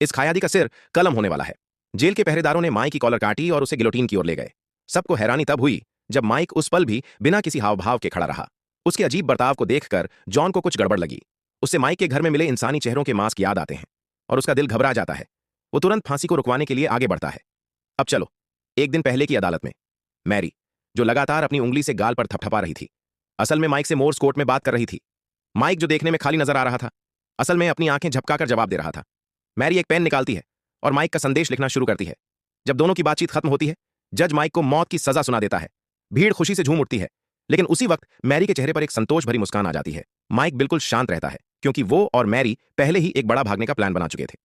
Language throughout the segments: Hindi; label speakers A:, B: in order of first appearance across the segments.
A: इस खयादी का सिर कलम होने वाला है। जेल के पहरेदारों ने माइक की कॉलर काटी और उसे गिलोटीन की ओर ले गए। सबको हैरानी तब हुई जब माइक उस पल भी बिना किसी हाव भाव के खड़ा रहा। उसके अजीब बर्ताव को देखकर जॉन को कुछ गड़बड़ लगी। उससे माइक के घर में मिले इंसानी चेहरों के मास्क याद आते हैं और उसका दिल घबरा जाता है। वो तुरंत फांसी को रुकवाने के लिए आगे बढ़ता है। अब चलो, एक दिन पहले की अदालत में मैरी, जो लगातार अपनी उंगली से गाल पर थपथपा रही थी, असल में माइक से मोर्स कोड में बात कर रही थी। माइक, जो देखने में खाली नजर आ रहा था, असल में अपनी आंखें झपकाकर जवाब दे रहा था। मैरी एक पेन निकालती है और माइक का संदेश लिखना शुरू करती है। जब दोनों की बातचीत खत्म होती है, जज माइक को मौत की सजा सुना देता है। भीड़ खुशी से झूम उठती है, लेकिन उसी वक्त मैरी के चेहरे पर एक संतोष भरी मुस्कान आ जाती है। माइक बिल्कुल शांत रहता है, क्योंकि वो और मैरी पहले ही एक बड़ा भागने का प्लान बना चुके थे।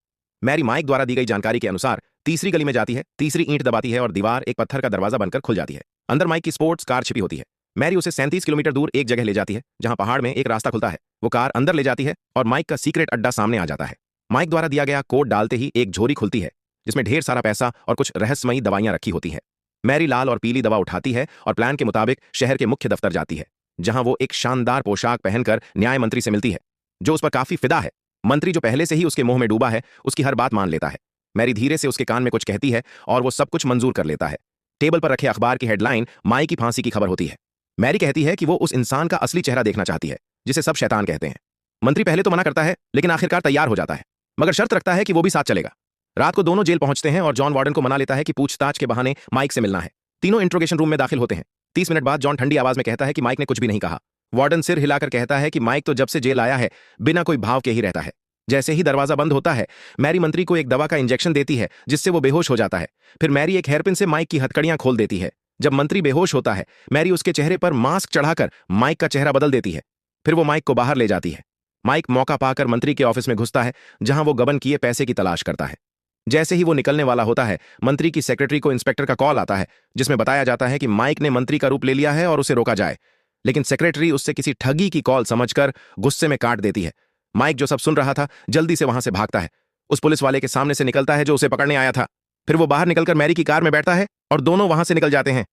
A: मैरी माइक द्वारा दी गई जानकारी के अनुसार तीसरी गली में जाती है, तीसरी ईंट दबाती है और दीवार एक पत्थर का दरवाजा बनकर खुल जाती है। अंदर माइक की स्पोर्ट्स कार छिपी होती है। मैरी उसे 37 किलोमीटर दूर एक जगह ले जाती है, जहां पहाड़ में एक रास्ता खुलता है। वो कार अंदर ले जाती है और माइक का सीक्रेट अड्डा सामने आ जाता है। माइक द्वारा दिया गया कोड डालते ही एक झोरी खुलती है, जिसमें ढेर सारा पैसा और कुछ रहस्यमयी दवाइयां रखी होती है। मैरी लाल और पीली दवा उठाती है और प्लान के मुताबिक शहर के मुख्य दफ्तर जाती है, जहां वो एक शानदार पोशाक पहनकर न्याय मंत्री से मिलती है, जो उस पर काफी फिदा है। मंत्री, जो पहले से ही उसके मोह में डूबा है, उसकी हर बात मान लेता है। मैरी धीरे से उसके कान में कुछ कहती है और वो सब कुछ मंजूर कर लेता है। टेबल पर रखे अखबार की हेडलाइन माई की फांसी की खबर होती है। मैरी कहती है कि वो उस इंसान का असली चेहरा देखना चाहती है, जिसे सब शैतान कहते हैं। मंत्री पहले तो मना करता है, लेकिन आखिरकार तैयार हो जाता है, मगर शर्त रखता है कि वो भी साथ चलेगा। रात को दोनों जेल पहुंचते हैं और जॉन वार्डन को मना लेता है कि पूछताछ के बहाने माइक से मिलना है। तीनों इंट्रोगेशन रूम में दाखिल होते हैं। 30 मिनट बाद जॉन ठंडी आवाज में कहता है कि माइक ने कुछ भी नहीं कहा। वार्डन सिर हिलाकर कहता है कि माइक तो जब से जेल आया है बिना कोई भाव के ही रहता है। जैसे ही दरवाजा बंद होता है, मैरी मंत्री को एक दवा का इंजेक्शन देती है, जिससे वो बेहोश हो जाता है। फिर मैरी एक हेयरपिन से माइक की हथकड़ियां खोल देती है। जब मंत्री बेहोश होता है, मैरी उसके चेहरे पर मास्क चढ़ाकर माइक का चेहरा बदल देती है। फिर वो माइक को बाहर ले जाती है। माइक मौका पाकर मंत्री के ऑफिस में घुसता है, जहां वो गबन किए पैसे की तलाश करता है। जैसे ही वो निकलने वाला होता है, मंत्री की सेक्रेटरी को इंस्पेक्टर का कॉल आता है, जिसमें बताया जाता है कि माइक ने मंत्री का रूप ले लिया है और उसे रोका जाए। लेकिन सेक्रेटरी उससे किसी ठगी की कॉल समझकर गुस्से में काट देती है। माइक, जो सब सुन रहा था, जल्दी से वहां से भागता है। उस पुलिस वाले के सामने से निकलता है जो उसे पकड़ने आया था। फिर वो बाहर निकलकर मैरी की कार में बैठता है और दोनों वहां से निकल जाते हैं।